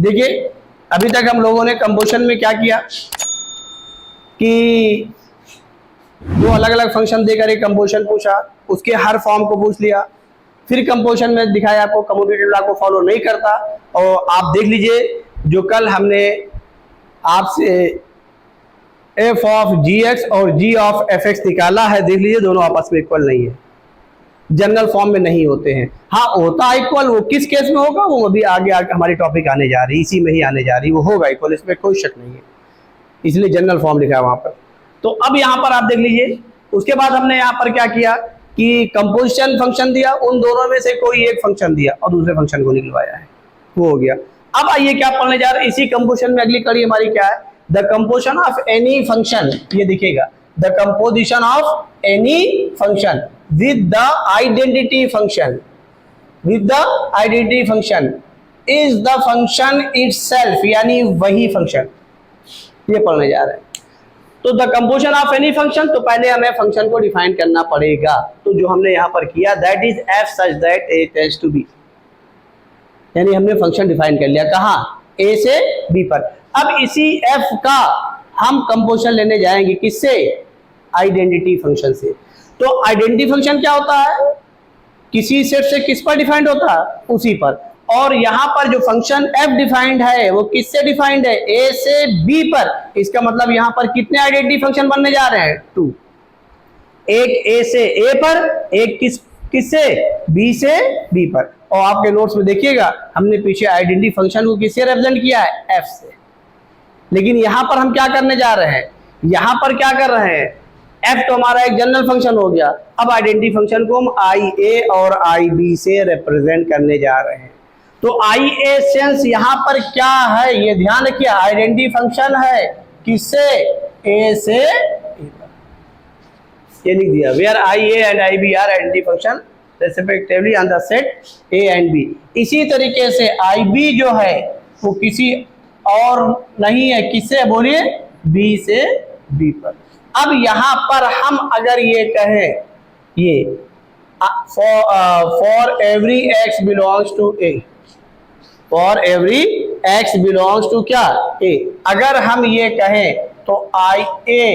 देखिए अभी तक हम लोगों ने कंपोजिशन में क्या किया कि दो अलग अलग फंक्शन देकर एक कंपोजिशन पूछा, उसके हर फॉर्म को पूछ लिया, फिर कंपोजिशन में दिखाया आपको कम्यूटेटिव लॉ को फॉलो नहीं करता। और आप देख लीजिए जो कल हमने आपसे एफ ऑफ जी एक्स और जी ऑफ एफ एक्स निकाला है, देख लीजिए दोनों आपस में इक्वल नहीं है, जनरल फॉर्म में नहीं होते हैं। हाँ होता इक्वल, वो किस केस में होगा वो अभी आगे हमारी टॉपिक आने जा रही है, इसी में ही आने जा रही है, वो होगा इक्वल, इसमें कोई शक नहीं है, इसलिए जनरल फॉर्म लिखा है वहां पर। तो अब यहाँ पर आप देख लीजिए, उसके बाद हमने यहाँ पर क्या किया कि कंपोजिशन फंक्शन दिया, उन दोनों में से कोई एक फंक्शन दिया और दूसरे फंक्शन को निकलवाया है, वो हो गया। अब आइए क्या पढ़ने जा रहे हैं इसी कंपोजिशन में, अगली कड़ी हमारी क्या है, the composition of any function, ये दिखेगा the composition of any function with the identity function, with the identity function is the function itself, यानी वही फंक्शन, ये पढ़ने जा रहे हैं। तो the composition of any function, तो पहले हमें फंक्शन को डिफाइन करना पड़ेगा। तो जो हमने यहाँ पर किया that is f such that A tends to B, यानी हमने फंक्शन डिफाइन कर लिया कहाँ, ए से बी पर। अब इसी एफ का हम कंपोजिशन लेने जाएंगे किससे, आइडेंटिटी फंक्शन से। तो आइडेंटिटी फंक्शन क्या होता है, किसी सेट से किस पर डिफाइंड होता है, उसी पर। और यहां पर जो फंक्शन f डिफाइंड है वो किससे डिफाइंड है, a से b पर। इसका मतलब यहां पर कितने आइडेंटिटी फंक्शन बनने जा रहे हैं, 2, एक a से a पर, एक किससे b से b पर। और आपके नोट्स में देखिएगा हमने पीछे आइडेंटिटी फंक्शन को किससे रिप्रेजेंट किया है, f से। लेकिन यहां पर हम क्या करने जा रहे हैं, यहां पर क्या कर रहे हैं, f तो हमारा एक जनरल फंक्शन हो गया, अब आइडेंटिटी फंक्शन को हम आई ए और आई बी से रिप्रेजेंट करने जा रहे हैं। तो आई ए सेंस यहाँ पर क्या है, ये ध्यान रखिए, आइडेंटिटी फंक्शन है किससे, ए से ए पर, ये लिख दिया, where I A and I B are identity function respectively on the set A and B. इसी तरीके से आई बी जो है वो किसी और नहीं है, किससे बोलिए, बी से बी पर। अब यहां पर हम अगर ये कहें, ये for every x belongs to A, for every x belongs to क्या, ए, अगर हम ये कहें तो आई ए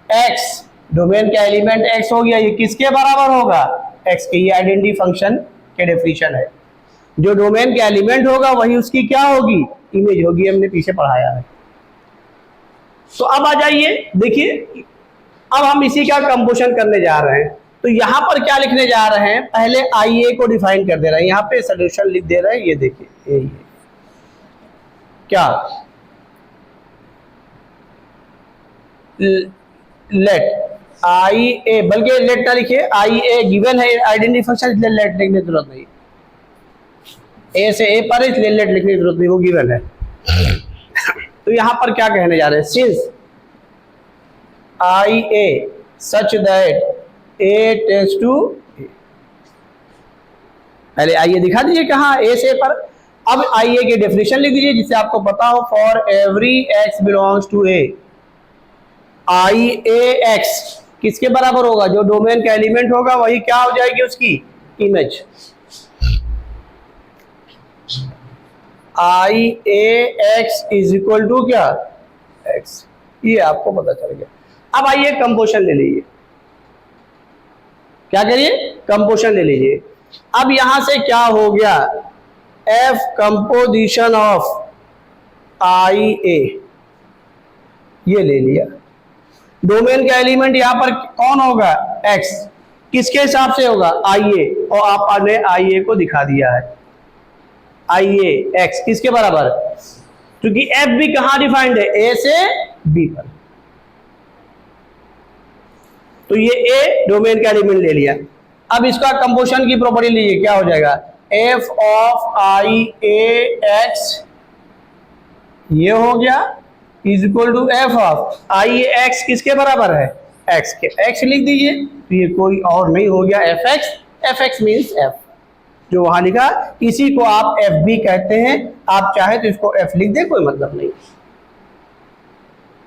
एक्स, डोमेन का एलिमेंट एक्स हो गया, ये किसके बराबर होगा, एक्स के। ये आइडेंटिटी फंक्शन के डेफिनेशन है, जो डोमेन का एलिमेंट होगा वही उसकी क्या होगी, इमेज होगी, हमने पीछे पढ़ाया है। तो अब आ जाइए देखिए, अब हम इसी का कंपोजिशन करने जा रहे हैं। तो यहां पर क्या लिखने जा रहे हैं, पहले आई ए को डिफाइन कर दे रहे हैं, यहां पे सॉल्यूशन लिख दे रहे हैं, ये देखिए ये क्या, लेट आई ए, बल्कि लेट ना लिखिए, आई ए गिवन है आइडेंटिटी फंक्शन, इसलिए लेट लिखने की जरूरत नहीं, ए से ए पर इसलिए लेट लिखने की जरूरत नहीं, वो गिवन है। तो यहां पर क्या कहने जा रहे हैं, since I A such that A tends to, पहले आई ए दिखा दीजिए कहाँ, ए से पर। अब आई ए की डेफिनेशन लिख दीजिए जिससे आपको पता हो, for every x belongs to A, I A x किसके बराबर होगा, जो डोमेन का एलिमेंट होगा वही क्या हो जाएगी, उसकी image. I A x is equal to क्या, एक्स, ये आपको पता चल गया। अब आइए कंपोजिशन ले लीजिए, क्या करिए, कंपोजिशन ले लीजिए। अब यहां से क्या हो गया, एफ कंपोजिशन ऑफ आई ए, ये ले लिया, डोमेन का एलिमेंट यहां पर कौन होगा, एक्स, किसके हिसाब से होगा, आई ए, और आपने आई ए को दिखा दिया है, आई ए एक्स किसके बराबर, क्योंकि एफ भी कहां डिफाइंड है, ए से बी पर। तो ये ए डोमेन का एलिमेंट ले लिया। अब इसका कंपोजिशन की प्रॉपर्टी लीजिए, क्या हो जाएगा, f of I A x, ये हो गया, is equal to f of I A x किसके बराबर है, एक्स के। एक्स लिख दीजिए, तो ये कोई और नहीं हो गया F x, F x means F, जो वहां लिखा, इसी को आप एफ भी कहते हैं। आप चाहे तो इसको एफ लिख दे, कोई मतलब नहीं,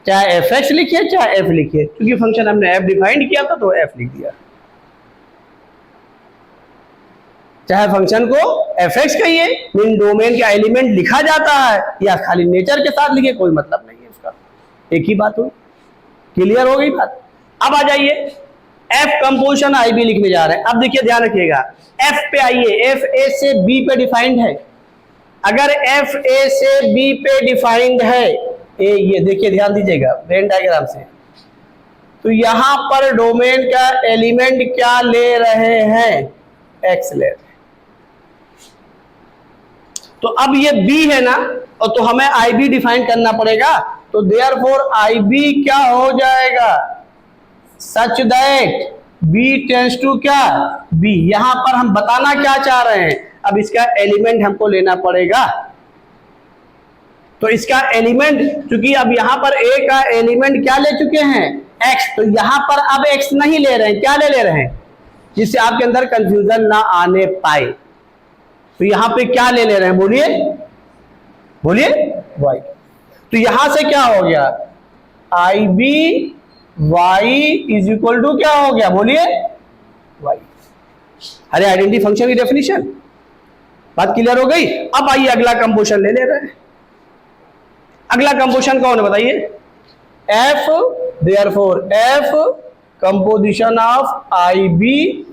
चाहे एफ एक्स लिखिए चाहे एफ लिखिए, क्योंकि फंक्शन हमने एफ डिफाइंड किया था तो एफ लिख दिया। चाहे फंक्शन को fx कहिए, मीन डोमेन का एलिमेंट लिखा जाता है या खाली नेचर के साथ लिखे, कोई मतलब नहीं है उसका, एक ही बात हुई। क्लियर हो गई बात। अब आ जाइए एफ कंपोजिशन आई बी लिखने जा रहे हैं। अब देखिए ध्यान रखिएगा, एफ पे आइए, एफ ए से बी पे डिफाइंड है। अगर एफ ए से बी पे डिफाइंड है, ये देखिए ध्यान दीजिएगा वेन डायग्राम से, तो यहां पर डोमेन का एलिमेंट क्या ले रहे हैं, एक्स ले रहे हैं। तो अब ये बी है ना, और तो हमें आई बी डिफाइन करना पड़ेगा, तो देयरफॉर आई बी क्या हो जाएगा, such that B tends to क्या, बी। यहां पर हम बताना क्या चाह रहे हैं, अब इसका एलिमेंट हमको लेना पड़ेगा। तो इसका एलिमेंट, क्योंकि अब यहां पर ए का एलिमेंट क्या ले चुके हैं, एक्स, तो यहां पर अब एक्स नहीं ले रहे हैं, क्या ले रहे हैं, जिससे आपके अंदर कंफ्यूजन ना आने पाए। तो यहां पे क्या ले रहे हैं, बोलिए बोलिए, वाई। तो यहां से क्या हो गया, I B Y is equal to क्या हो गया, बोलिए वाई। अरे आइडेंटिटी फंक्शन की डेफिनेशन, बात क्लियर हो गई। अब आइए अगला कंपोजिशन ले रहे हैं। अगला कंपोजिशन कौन है बताइए, F, therefore F composition of I B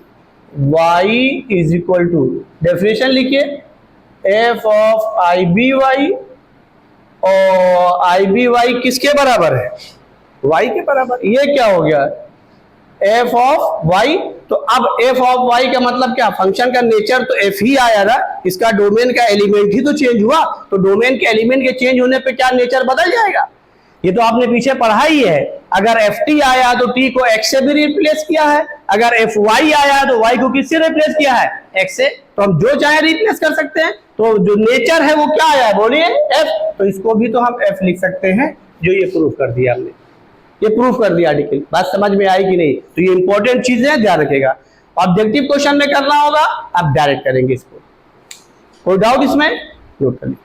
Y is equal to, definition लिखिए, F of I B Y, और आई बी वाई किसके बराबर है, वाई के बराबर। ये क्या हो गया, एफ ऑफ वाई। तो अब एफ ऑफ वाई का मतलब क्या, फंक्शन का नेचर तो एफ ही आया ना, इसका डोमेन का एलिमेंट ही तो चेंज हुआ, तो डोमेन के एलिमेंट के चेंज होने पे क्या नेचर बदल जाएगा, ये तो आपने पीछे पढ़ा ही है। अगर एफ टी आया तो टी को एक्स से भी रिप्लेस किया है, अगर एफ वाई आया तो वाई को किससे रिप्लेस किया है, एक्स से। तो हम जो चाहे रिप्लेस कर सकते हैं, तो जो नेचर है वो क्या आया है, बोलिए एफ। तो इसको भी तो हम एफ लिख सकते हैं, जो ये प्रूफ कर दिया हमने, ये प्रूफ कर दिया आर्टिकल। बात समझ में आई कि नहीं, तो ये इंपॉर्टेंट चीजें हैं, ध्यान रखिएगा। ऑब्जेक्टिव क्वेश्चन में करना होगा, आप डायरेक्ट करेंगे इसको, कोई डाउट इसमें, नोट कर लीजिए।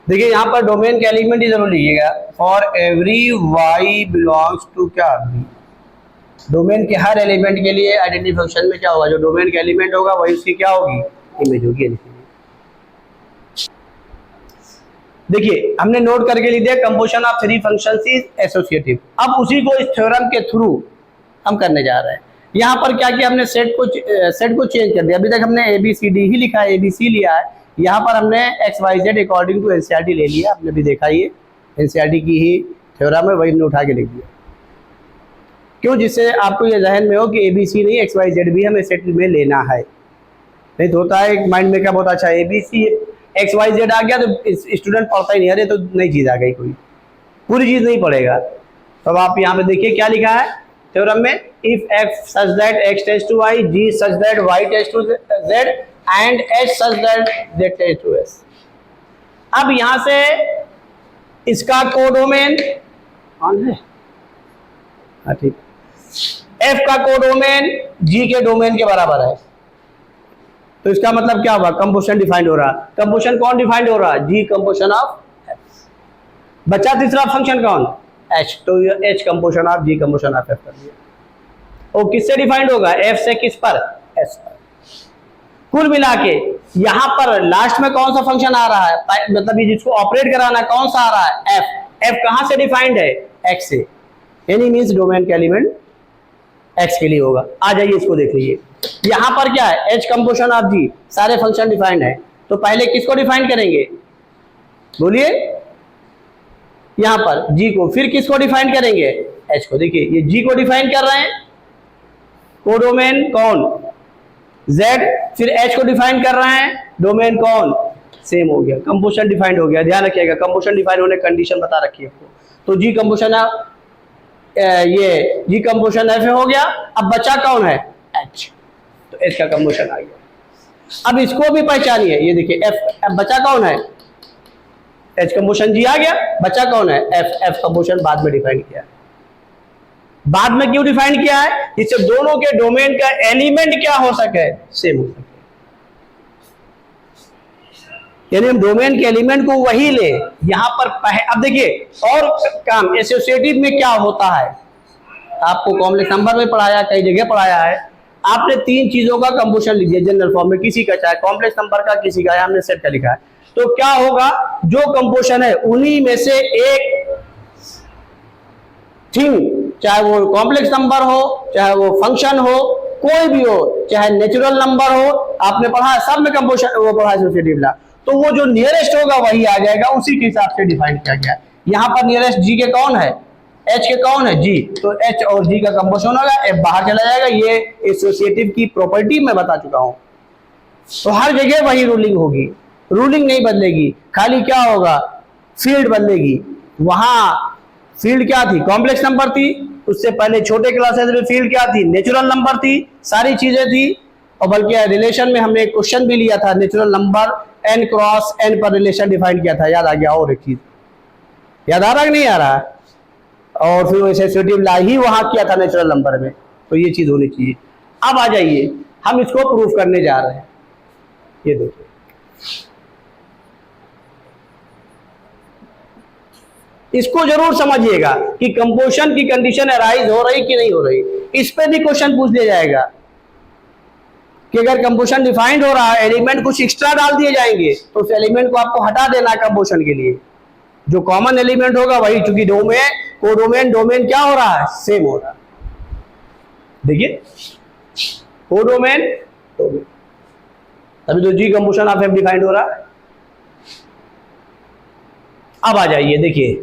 देखिए यहां पर डोमेन के एलिमेंट ही जरूर लिखिएगा, for every y belongs to क्या, बी। डोमेन के हर एलिमेंट के लिए आइडेंटिटी फंक्शन में क्या होगा, जो डोमेन के एलिमेंट होगा वही उसकी क्या होगी, इमेज होगी। देखिए हमने नोट करके लिख दिया, composition of three functions is associative. अब उसी को इस थ्योरम के थ्रू हम करने जा रहे हैं। यहाँ पर क्या किया हमने, सेट को चेंज कर दिया। अभी तक हमने ए बी सी डी ही लिखा है, ए बी सी लिया है, यहाँ पर हमने X Y Z according to NCERT ले लिया। आपने भी देखा, ये एनसीईआरटी की ही थ्योरम है, वही हमने उठा के लिख दिया। क्यों, जिससे आपको ये जहन में हो कि ए बी सी नहीं, एक्स वाई जेड भी हमें सेट में लेना है। नहीं तो होता है माइंड में क्या होता, अच्छा A B C X Y Z आ गया तो स्टूडेंट पढ़ता ही नहीं, अरे तो नई चीज आ गई, कोई पूरी चीज नहीं पढ़ेगा। तो अब आप यहाँ पे देखिए क्या लिखा है थ्योरम में, if X such that X tends to Y, g such that Y tends to Z, and h such that Z tends to S. अब यहां से इसका कोडोमेन कौन है, हाँ ठीक, एफ का कोडोमेन जी के डोमेन के बराबर है। तो इसका मतलब क्या हुआ, कंपोजिशन डिफाइंड हो रहा। कंपोजिशन कौन डिफाइंड हो रहा, जी कंपोजिशन ऑफ एफ। बचा तीसरा फंक्शन कौन, एच, तो h composition of ji composition of f कर दिया। और किससे डिफाइंड होगा, एफ से किस पर, एस पर। कुल मिला के यहां पर लास्ट में कौन सा फंक्शन आ रहा है, मतलब ये जिसको ऑपरेट कराना कौन सा आ रहा है, एफ। एफ कहां से डिफाइंड है, एक्स से, यानी मींस डोमेन के एलिमेंट एक्स के लिए होगा। आ जाइए इसको देख लीजिए, यहां पर क्या है, एच कंपोजिशन ऑफ जी, सारे फंक्शन डिफाइंड है। तो पहले किसको डिफाइन करेंगे, बोलिए, यहां पर जी को, फिर किसको डिफाइन करेंगे, एच को। देखिए ये जी को डिफाइन कर रहे हैं, कोडोमेन कौन, जेड, फिर एच को डिफाइन कर रहे हैं, डोमेन कौन, सेम हो गया, कंपोजिशन डिफाइंड हो गया। ध्यान रखिएगा, कंपोजिशन डिफाइन होने कंडीशन बता रखी है आपको। तो जी कंपोजिशन ये जी कंपोजिशन एफ हो गया। अब बचा कौन है, एच, तो एच का कंपोजिशन आ गया। अब इसको भी पहचानिए, ये देखिए एफ बचा कौन है, एच कंपोजिशन जी आ गया, बचा कौन है, एफ। एफ कंपोजिशन बाद में डिफाइन किया, बाद में क्यों डिफाइन किया है, जिससे दोनों के डोमेन का एलिमेंट क्या हो सके, सेम हो सके। यानी हम डोमेन के एलिमेंट को वही ले, यहां पर अब देखिए और काम एसोसिएटिव में क्या होता है, आपको कॉम्प्लेक्स नंबर में पढ़ाया, कई जगह पढ़ाया है। आपने तीन चीजों का कंपोजिशन लिख दिया जनरल फॉर्म में, किसी का चाहे कॉम्प्लेक्स नंबर का, किसी का हमने सेट का लिखा है, तो क्या होगा, जो कंपोजिशन है उन्हीं में से एक थिंग, चाहे वो कॉम्प्लेक्स नंबर हो, चाहे वो फंक्शन हो, कोई भी हो, चाहे नेचुरल नंबर हो, आपने पढ़ा सब में कंपोजिशन वो पढ़ा एसोसिएटिव लॉ, तो वो जो नियरेस्ट होगा वही आ जाएगा, उसी के हिसाब से डिफाइन किया गया। यहां पर नियरेस्ट जी के कौन है, एच के कौन है, जी, तो एच और जी का कंपोजिशन होगा, एफ बाहर चला जाएगा। ये एसोसिएटिव की प्रॉपर्टी मैं बता चुका हूं। तो हर जगह वही रूलिंग होगी, रूलिंग नहीं बदलेगी, खाली क्या होगा, फील्ड बदलेगी। वहां फील्ड क्या थी, कॉम्प्लेक्स नंबर थी, उससे पहले छोटे क्लासेस में फील्ड क्या थी, नेचुरल नंबर थी, सारी चीजें थी। और बल्कि रिलेशन में हमने एक क्वेश्चन भी लिया था, natural number n cross n पर रिलेशन डिफाइन किया था, याद आ गया। और एक चीज याद आ रहा कि नहीं आ रहा, और फिर एसोसिएटिव लॉ ही वहां किया था नेचुरल नंबर में, तो ये चीज होनी चाहिए। अब आ जाइए, हम इसको प्रूफ करने जा रहे हैं। ये देखिए, इसको जरूर समझिएगा कि कंपोजिशन की कंडीशन अराइज हो रही कि नहीं हो रही। इस पे भी क्वेश्चन पूछ लिया जाएगा कि अगर कंपोजिशन डिफाइंड हो रहा है, एलिमेंट कुछ एक्स्ट्रा डाल दिए जाएंगे, तो उस एलिमेंट को आपको हटा देना है कंपोजिशन के लिए। जो कॉमन एलिमेंट होगा वही, चूंकि डोमेन कोडोमेन डोमेन क्या हो रहा है, सेम हो रहा है। देखिए कोडोमेन डोमेन, अभी तो जी कंपोजिशन ऑफ एफ डिफाइंड हो रहा है। अब आ जाइए, देखिए,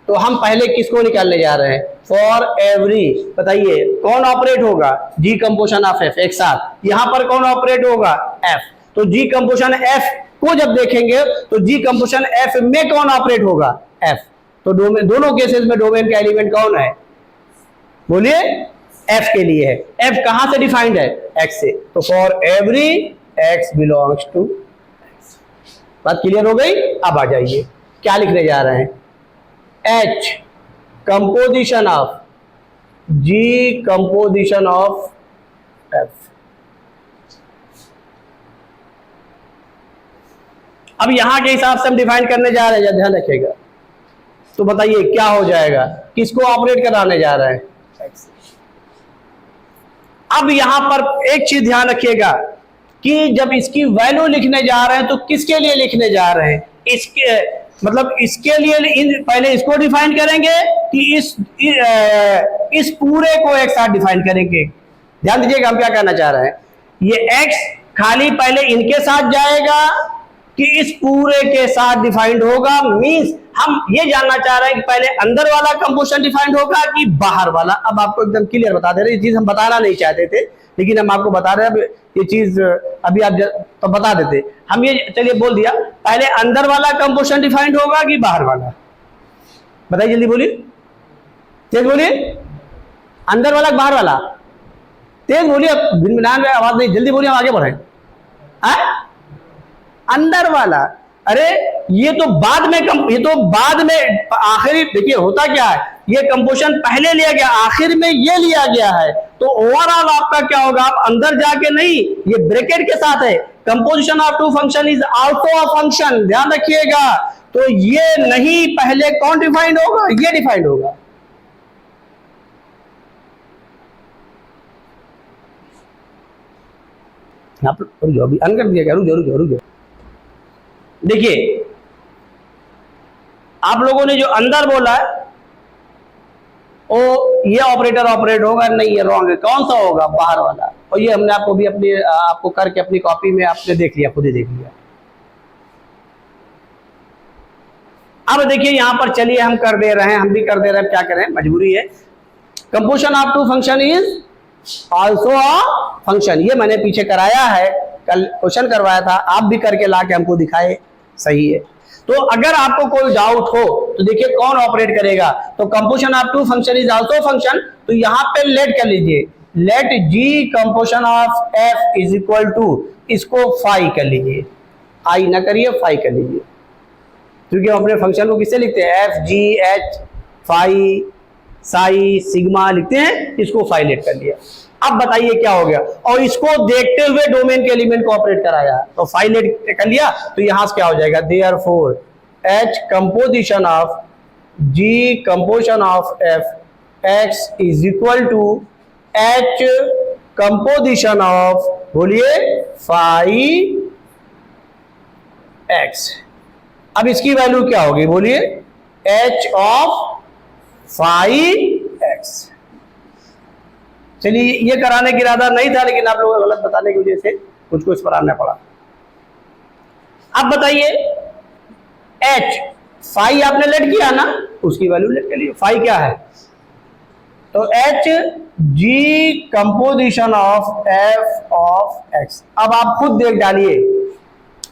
तो हम पहले किसको निकालने जा रहे हैं, फॉर एवरी, बताइए कौन ऑपरेट होगा, जी कंपोजिशन ऑफ एफ, एक साथ। यहां पर कौन ऑपरेट होगा, एफ, तो जी कंपोजिशन एफ को जब देखेंगे तो जी कंपोजिशन एफ में कौन ऑपरेट होगा, एफ। तो डोमेन, दोनों केसेस में डोमेन का एलिमेंट कौन है, बोलिए, एफ के लिए है। एफ कहां से डिफाइंड है, एक्स से, तो for every x belongs to X. बात क्लियर हो गई। अब आ जाइए, क्या लिखने जा रहे हैं, h composition of ji composition of f. अब यहां के हिसाब से हम डिफाइन करने जा रहे हैं, ध्यान रखिएगा। तो बताइए क्या हो जाएगा, किसको ऑपरेट कराने जा रहे हैं, एक्स। अब यहां पर एक चीज ध्यान रखिएगा कि जब इसकी वैल्यू लिखने जा रहे हैं तो किसके लिए लिखने जा रहे हैं, इसके मतलब इसके लिए पहले इसको डिफाइन करेंगे कि इस पूरे को एक साथ डिफाइन करेंगे। ध्यान दीजिएगा हम क्या कहना चाह रहे हैं, ये x खाली पहले इनके साथ जाएगा कि इस पूरे के साथ डिफाइंड होगा। मींस हम ये जानना चाह रहे हैं कि पहले अंदर वाला कंपोजिशन डिफाइंड होगा कि बाहर वाला। अब आपको एकदम क्लियर बता दे रहे हैं, ये चीज हम बताना नहीं चाहते थे लेकिन हम आपको बता रहे हैं, ये चीज अभी आप तो बता देते हम, ये चलिए बोल दिया, पहले अंदर वाला कंपोजिशन डिफाइंड होगा कि बाहर वाला, बताइए जल्दी बोलिए, तेज बोलिए, अंदर वाला बाहर वाला, तेज बोलिए, बिनबिनान में आवाज नहीं, जल्दी बोलिए, हम आगे बढ़े। अंदर वाला, अरे ये तो बाद में आखिरी, देखिए होता क्या है, ये कंपोजिशन पहले लिया गया, आखिर में ये लिया गया है, तो ओवरऑल आपका क्या होगा, आप अंदर जाके नहीं, ये ब्रैकेट के साथ है, composition of two function is also a function, ध्यान रखिएगा। तो ये नहीं, पहले कौन डिफाइंड होगा, ये डिफाइंड होगा। आप अभी अन कर दिया, रुक जाओ। देखिए आप लोगों ने जो अंदर बोला है वो ये ऑपरेटर ऑपरेट होगा, नहीं ये रॉन्ग है, कौन सा होगा, बाहर वाला। और ये हमने आपको भी आपको करके अपनी कॉपी में आपने देख लिया, खुद ही देख लिया। अब देखिए यहां पर, चलिए हम कर दे रहे हैं, हम भी कर दे रहे हैं, क्या करें, मजबूरी है। Composition of two function is also a function, ये मैंने पीछे कराया है, कल क्वेश्चन करवाया था, आप भी करके ला के हमको दिखाए, सही है। तो अगर आपको कोई डाउट हो तो देखिए कौन ऑपरेट करेगा, तो composition of two function is also function, तो यहां पे लेट कर लीजिए, let g composition of F is equal to, इसको फाई कर लीजिए, आई ना करिए, फाई कर लीजिए, क्योंकि हम अपने फंक्शन को किससे लिखते हैं, f g h phi psi sigma लिखते हैं, इसको फाई लेट कर लिया। अब बताइए क्या हो गया, और इसको देखते हुए डोमेन के एलिमेंट को ऑपरेट कराया, तो फाइल कर लिया, तो यहां से क्या हो जाएगा, therefore H composition of ji composition of F x is equal to H composition of, बोलिए, फाई एक्स। अब इसकी वैल्यू क्या होगी, बोलिए, एच ऑफ फाई एक्स। चलिए, ये कराने का इरादा नहीं था, लेकिन आप लोगों को गलत बताने की वजह से कुछ कुछ पर आना पड़ा। अब बताइए, एच फाई आपने लेट किया ना, उसकी वैल्यू लेट कर ली। फाई क्या है, तो H G composition of F of x. अब आप खुद देख डालिए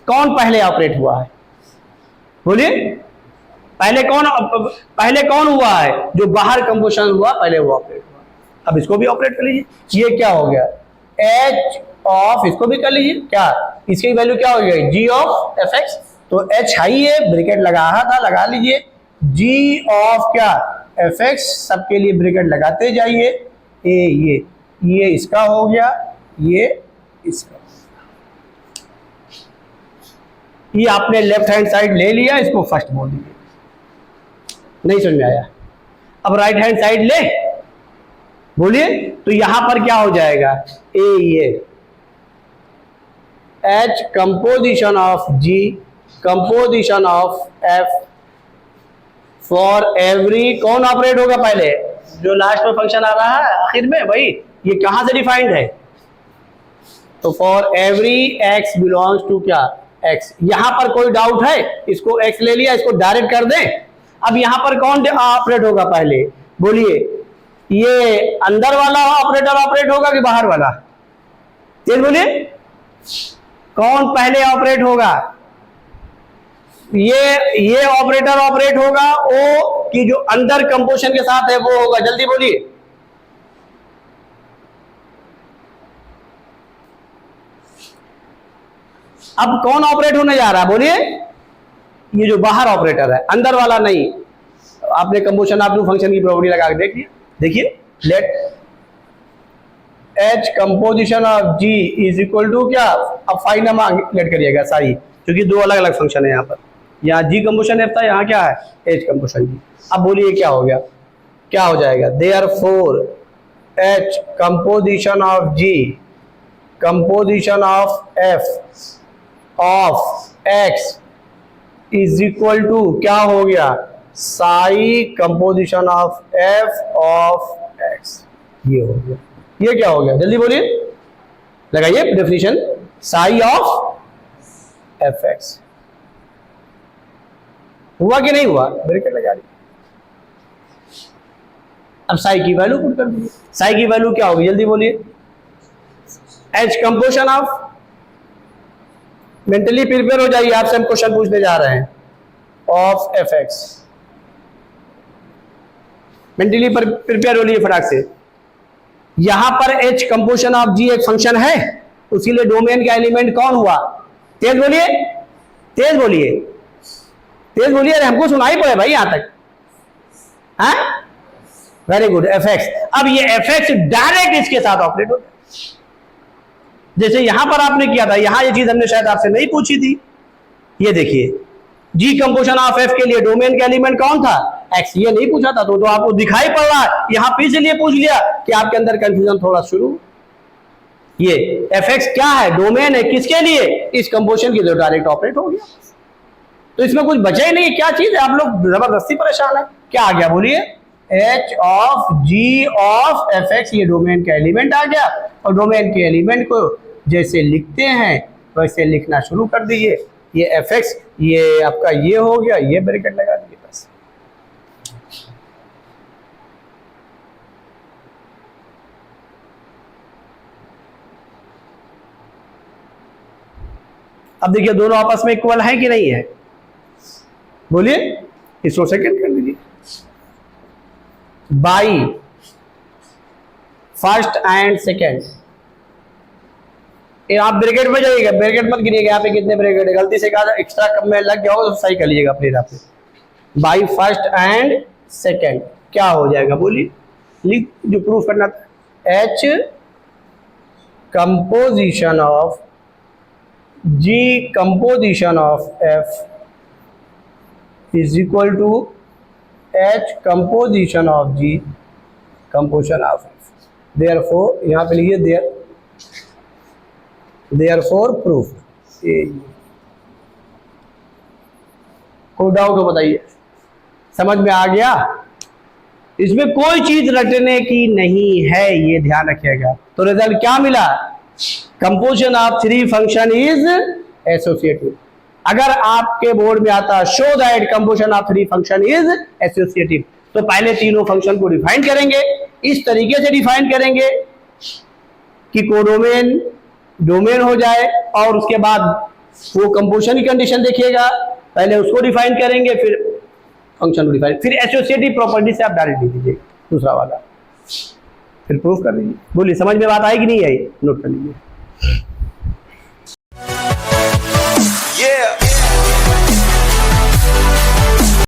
कौन पहले ऑपरेट हुआ है, बोलिए, पहले कौन हुआ है, जो बाहर कंपोजिशन हुआ पहले वो ऑपरेट हुआ। अब इसको भी ऑपरेट कर लीजिए, ये क्या हो गया, एच ऑफ, इसको भी कर लीजिए, क्या इसकी वैल्यू क्या हो गई, जी ऑफ एफ एक्स। तो एच हाई है, ब्रैकेट लगाया था, लगा लीजिए, जी ऑफ क्या एफ एक्स, सबके लिए ब्रैकेट लगाते जाइए। ये इसका हो गया, ये इसका, ये आपने लेफ्ट हैंड साइड ले लिया, इसको फर्स्ट बोल दीजिए। नहीं समझ में आया, अब राइट हैंड साइड ले, बोलिए, तो यहां पर क्या हो जाएगा, ये h composition of ji composition of f for every, कौन ऑपरेट होगा पहले, जो लास्ट में फंक्शन आ रहा है आखिर में, भाई ये कहां से डिफाइंड है, तो for every x belongs to क्या एक्स। यहां पर कोई डाउट है, इसको एक्स ले लिया, इसको डायरेक्ट कर दें। अब यहां पर कौन ऑपरेट होगा पहले, बोलिए, ये अंदर वाला ऑपरेटर ऑपरेट होगा कि बाहर वाला, तेज बोलिए, कौन पहले ऑपरेट होगा, ये ऑपरेटर ऑपरेट होगा, ओ कि जो अंदर कंपोजिशन के साथ है वो होगा, जल्दी बोलिए। अब कौन ऑपरेट होने जा रहा है, बोलिए, ये जो बाहर ऑपरेटर है, अंदर वाला नहीं। आपने कंपोजिशन आप फंक्शन की प्रॉपर्टी लगा के देखिए, देखिए, let H composition of G is equal to क्या, अब फाई नाम लेट करिएगा सारी, क्योंकि दो अलग अलग फंक्शन है यहाँ पर, यहाँ जी कंपोजिशन एफ था, यहाँ क्या है एच कंपोजिशन जी। अब बोलिए क्या हो गया, क्या हो जाएगा, therefore H composition of ji composition of F of X is equal to क्या हो गया, psi composition of F of X. ये हो गया, ये क्या हो गया, जल्दी बोलिए, लगाइए definition, sigh of F x. हुआ कि नहीं हुआ, ब्रैकेट लगा दी। अब साई की वैल्यू पुट कर दीजिए, साई की वैल्यू क्या होगी, जल्दी बोलिए, H composition of, mentally prepare हो जाइए, आपसे हम क्वेश्चन पूछने जा रहे हैं, of F x, mentally prepare हो लिए फटाक से। यहां पर एच कंपोजिशन ऑफ जी एक फंक्शन है, उसके लिए डोमेन का एलिमेंट कौन हुआ, तेज बोलिए, तेज बोलिए, तेज बोलिए, हमको सुनाई पड़े भाई यहां तक, हैं, वेरी गुड, एफ एक्स। अब ये एफ एक्स डायरेक्ट इसके साथ ऑपरेट होता है, जैसे यहां पर आपने किया था, यहां ये चीज हमने शायद आपसे नहीं पूछी थी। ये देखिए, जी कंपोजिशन ऑफ एफ के लिए डोमेन का एलिमेंट कौन था, एक्स, ये नहीं पूछा था, तो आपको दिखाई पड़ रहा है, यहां पे इसलिए पूछ लिया कि आपके अंदर कंफ्यूजन थोड़ा शुरू। ये एफ एक्स क्या है, डोमेन है, किसके लिए, इस कंपोजिशन के लिए, डायरेक्ट ऑपरेट हो गया, तो इसमें कुछ बचा ही नहीं है। क्या चीज है, आप लोग जबरदस्ती परेशान है, क्या आ गया, बोलिए, H of G of F X, ये डोमेन का एलिमेंट आ गया, और डोमेन के एलिमेंट को जैसे लिखते हैं वैसे लिखना शुरू कर दीजिए। ये एफ एक्स, ये आपका ये हो गया, ये ब्रैकेट लगा दीजिए बस। अब देखिए दोनों आपस में इक्वल है कि नहीं है, बोलिए, इसको सेकंड कर दीजिए, बाई फर्स्ट एंड सेकंड। आप ब्रैकेट में जाइएगा, ब्रैकेट मत गिनिएगा, यहाँ पे कितने ब्रैकेट है, गलती से कहा एक्स्ट्रा कम में लग गया हो तो सही कर लीजिएगा अपने हिसाब से। बाई फर्स्ट एंड सेकंड क्या हो जाएगा, बोलिए, लिख, जो प्रूफ करना था, H composition of ji composition of F is equal to H composition of ji composition of F. Therefore यहाँ पे लिखिए देयरफॉर प्रूफ। कोई डाउट हो बताइए, समझ में आ गया? इसमें कोई चीज रटने की नहीं है, ये ध्यान रखिएगा। तो रिजल्ट क्या मिला? Composition of three function is associative. अगर आपके बोर्ड में आता show that composition of three function is associative, तो पहले तीनों फंक्शन को डिफाइन करेंगे, इस तरीके से डिफाइन करेंगे कि कोडोमेन डोमेन हो जाए, और उसके बाद वो कंपोजिशन की कंडीशन देखिएगा, पहले उसको डिफाइन करेंगे फिर फंक्शन को डिफाइन, फिर एसोसिएटिव प्रॉपर्टी से आप डायरेक्ट लिख दीजिए दूसरा वाला, फिर प्रूफ कर दीजिए। बोलिए समझ में बात आई कि नहीं आई? नोट कर लीजिए।